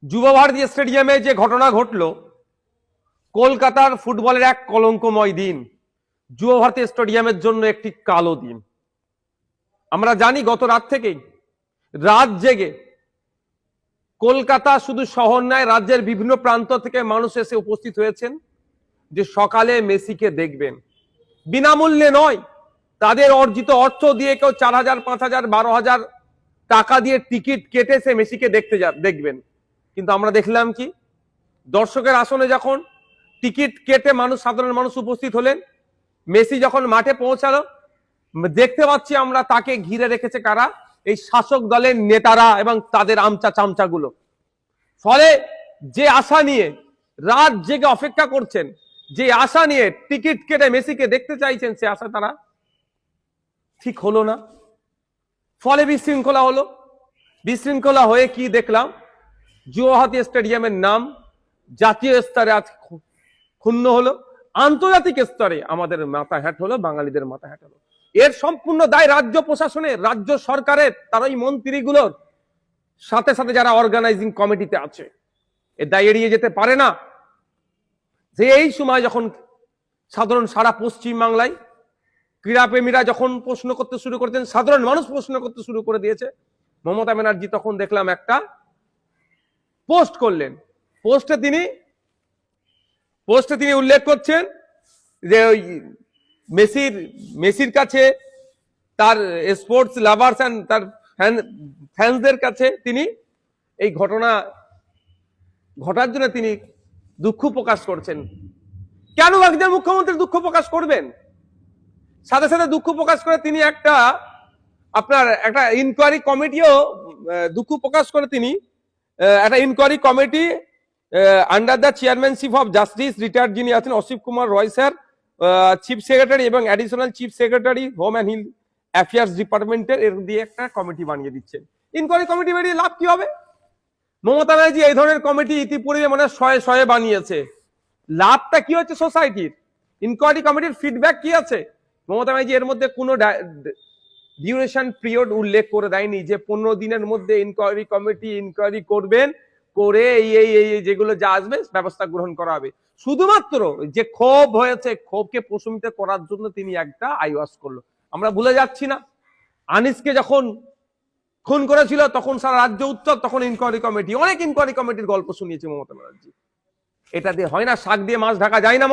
যুব ভারতী স্টেডিয়ামে যে ঘটনা ঘটলো, কলকাতার ফুটবলের এক কলঙ্কময় দিন, যুব ভারতী স্টেডিয়ামের জন্য একটি কালো দিন। আমরা জানি গত রাত থেকেই রাত জেগে কলকাতা শুধু শহর নয়, রাজ্যের বিভিন্ন প্রান্ত থেকে মানুষ এসে উপস্থিত হয়েছেন যে সকালে মেসিকে দেখবেন। বিনামূল্যে নয়, তাদের অর্জিত অর্থ দিয়ে কেউ 4,000, 5,000, 12,000 টাকা দিয়ে টিকিট কেটে সে মেসিকে দেখবেন। কিন্তু আমরা দেখলাম কি, দর্শকের আসনে যখন টিকিট কেটে সাধারণ মানুষ উপস্থিত হলেন, মেসি যখন মাঠে পৌঁছালো, দেখতে পাচ্ছি আমরা তাকে ঘিরে রেখেছে কারা? এই শাসক দলের নেতারা এবং তাদের আমচা চামচাগুলো। ফলে যে আশা নিয়ে রাত জেগে অপেক্ষা করছেন, যে আশা নিয়ে টিকিট কেটে মেসিকে দেখতে চাইছেন, সে আশা তারা ঠিক হলো না। ফলে বিশৃঙ্খলা হলো। বিশৃঙ্খলা হয়ে কি দেখলাম? যুব ভারতী স্টেডিয়ামের নাম জাতীয় স্তরে আজ ক্ষুণ্ণ হলো, আন্তর্জাতিক স্তরে আমাদের মাথা হ্যাট হলো, বাঙালিদের মাথা হ্যাট হলো। এর সম্পূর্ণ দায় রাজ্য প্রশাসনের, রাজ্য সরকারের, তার ওই মন্ত্রীগুলোর, সাথে সাথে যারা অর্গানাইজিং কমিটিতে আছে। এর দায় এড়িয়ে যেতে পারে না যে এই সময় যখন সারা পশ্চিম বাংলায় ক্রীড়াপ্রেমীরা যখন প্রশ্ন করতে শুরু করেছেন, সাধারণ মানুষ প্রশ্ন করতে শুরু করে দিয়েছে, মমতা ব্যানার্জি তখন দেখলাম একটা পোস্ট করলেন। পোস্টে তিনি উল্লেখ করছেন যে ওই মেসির কাছে, তার স্পোর্টস লাভার্স এন্ড তার ফ্যান্সদের কাছে তিনি এই ঘটনা ঘটার জন্য তিনি দুঃখ প্রকাশ করছেন। কেন একজন মুখ্যমন্ত্রী দুঃখ প্রকাশ করবেন? সাথে সাথে দুঃখ প্রকাশ করে তিনি একটা ইনকোয়ারি কমিটিও দুঃখ প্রকাশ করে তিনি একটা inquiry committee under the chairmanship of justice retired যিনি আছেন Asit Kumar Roy sir, chief secretary এবং additional chief secretary home and hill affairs ডিপার্টমেন্টের, এর দিয়ে একটা কমিটি বানিয়ে দিচ্ছেন। ইনকোয়ারি কমিটি বানিয়ে লাভ কি হবে? মমতা ব্যানার্জি এই ধরনের কমিটি ইতিপূর্বে মানে শয়ে বানিয়েছে। লাভটা কি হচ্ছে সোসাইটির? ইনকোয়ারি কমিটির ফিডব্যাক কি আছে? মমতা ব্যানার্জি এর মধ্যে কোনো ডিউরেশন পিরিয়ড উল্লেখ করে দেয়নি যে 15 দিনের মধ্যে ইনকোয়ারি কমিটি ইনকোয়ারি করবেন, করে এই যেগুলো যা আসবে ব্যবস্থা গ্রহণ করা হবে। শুধুমাত্র যে ক্ষোভ হয়েছে, ক্ষোভকে প্রশমিত করার জন্য তিনি একটা আইওয়াস করলো। আমরা ভুলে যাচ্ছি না, আনিসকে যখন খুন করেছিল তখন সারা রাজ্য উত্তর, তখন ইনকোয়ারি কমিটি, অনেক ইনকোয়ারি কমিটির গল্প শুনিয়েছে মমতা ব্যানার্জি। এটা দিয়ে হয় না, শাক দিয়ে মাছ ঢাকা যায় না।